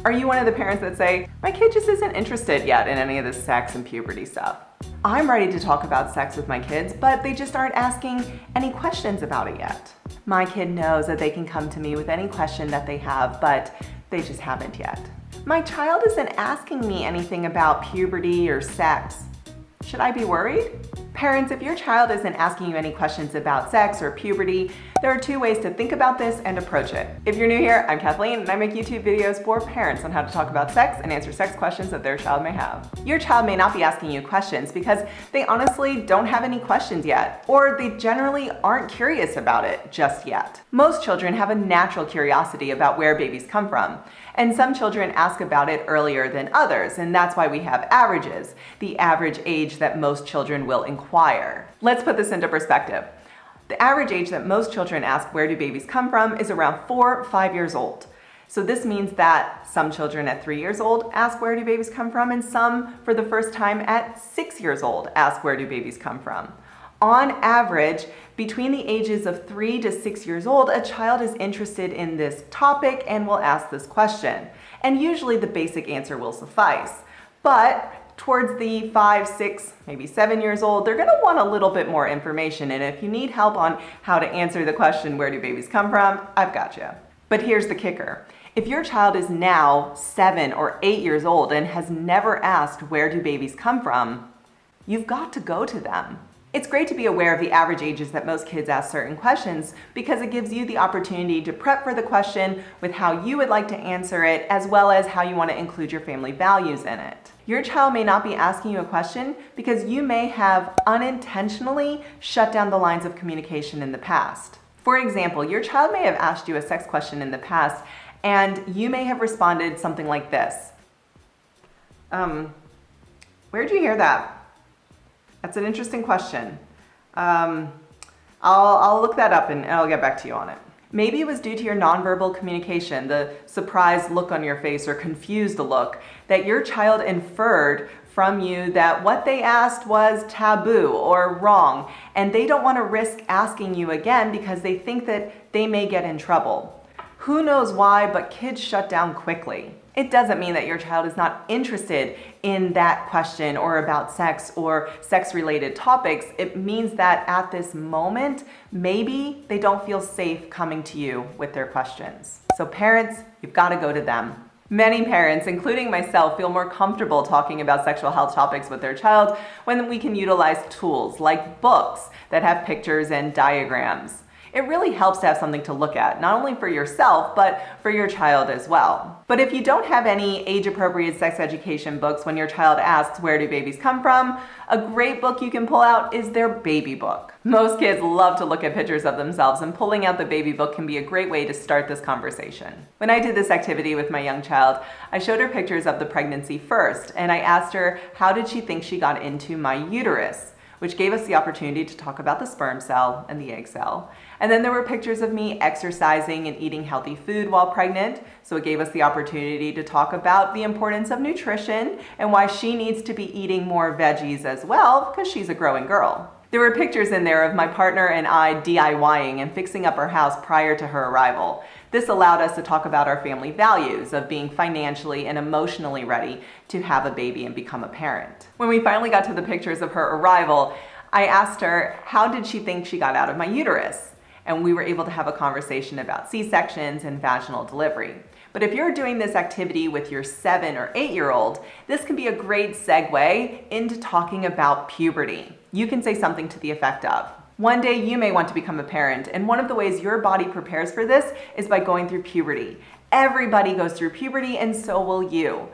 Are you one of the parents that say, my kid just isn't interested yet in any of this sex and puberty stuff? I'm ready to talk about sex with my kids, but they just aren't asking any questions about it yet. My kid knows that they can come to me with any question that they have, but they just haven't yet. My child isn't asking me anything about puberty or sex. Should I be worried? Parents, if your child isn't asking you any questions about sex or puberty, there are two ways to think about this and approach it. If you're new here, I'm Kathleen and I make YouTube videos for parents on how to talk about sex and answer sex questions that their child may have. Your child may not be asking you questions because they honestly don't have any questions yet, or they generally aren't curious about it just yet. Most children have a natural curiosity about where babies come from, and some children ask about it earlier than others, and that's why we have averages, the average age that most children will inquire. Let's put this into perspective. The average age that most children ask where do babies come from is around 4 or 5 years old. So this means that some children at 3 years old ask where do babies come from, and some for the first time at 6 years old ask where do babies come from. On average, between the ages of 3 to 6 years old, a child is interested in this topic and will ask this question. And usually the basic answer will suffice. But towards the 5, 6, maybe 7 years old, they're gonna want a little bit more information. And if you need help on how to answer the question, where do babies come from, I've got you. But here's the kicker. If your child is now 7 or 8 years old and has never asked where do babies come from, you've got to go to them. It's great to be aware of the average ages that most kids ask certain questions because it gives you the opportunity to prep for the question with how you would like to answer it, as well as how you want to include your family values in it. Your child may not be asking you a question because you may have unintentionally shut down the lines of communication in the past. For example, your child may have asked you a sex question in the past and you may have responded something like this. Where'd you hear that? That's an interesting question. I'll look that up and I'll get back to you on it. Maybe it was due to your nonverbal communication, the surprised look on your face or confused look, that your child inferred from you that what they asked was taboo or wrong, and they don't want to risk asking you again because they think that they may get in trouble. Who knows why, but kids shut down quickly. It doesn't mean that your child is not interested in that question or about sex or sex-related topics. It means that at this moment, maybe they don't feel safe coming to you with their questions. So parents, you've got to go to them. Many parents, including myself, feel more comfortable talking about sexual health topics with their child when we can utilize tools like books that have pictures and diagrams. It really helps to have something to look at, not only for yourself, but for your child as well. But if you don't have any age-appropriate sex education books when your child asks where do babies come from, a great book you can pull out is their baby book. Most kids love to look at pictures of themselves, and pulling out the baby book can be a great way to start this conversation. When I did this activity with my young child, I showed her pictures of the pregnancy first, and I asked her how did she think she got into my uterus, which gave us the opportunity to talk about the sperm cell and the egg cell. And then there were pictures of me exercising and eating healthy food while pregnant, so it gave us the opportunity to talk about the importance of nutrition and why she needs to be eating more veggies as well, because she's a growing girl. There were pictures in there of my partner and I DIYing and fixing up our house prior to her arrival. This allowed us to talk about our family values of being financially and emotionally ready to have a baby and become a parent. When we finally got to the pictures of her arrival, I asked her, how did she think she got out of my uterus? And we were able to have a conversation about C-sections and vaginal delivery. But if you're doing this activity with your 7 or 8-year-old, this can be a great segue into talking about puberty. You can say something to the effect of, one day you may want to become a parent, and one of the ways your body prepares for this is by going through puberty. Everybody goes through puberty, and so will you.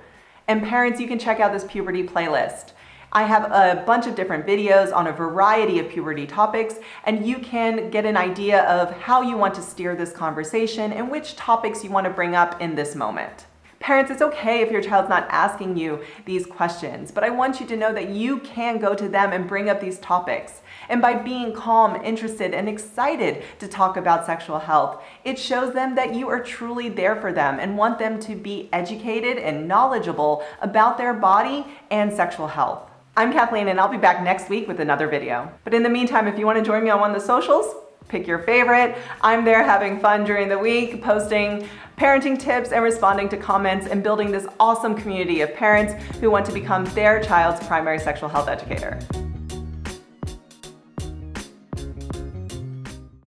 And parents, you can check out this puberty playlist. I have a bunch of different videos on a variety of puberty topics, and you can get an idea of how you want to steer this conversation and which topics you want to bring up in this moment. Parents, it's okay if your child's not asking you these questions, but I want you to know that you can go to them and bring up these topics. And by being calm, interested, and excited to talk about sexual health, it shows them that you are truly there for them and want them to be educated and knowledgeable about their body and sexual health. I'm Kathleen, and I'll be back next week with another video. But in the meantime, if you want to join me on one of the socials, Pick your favorite. I'm there having fun during the week, posting parenting tips and responding to comments and building this awesome community of parents who want to become their child's primary sexual health educator.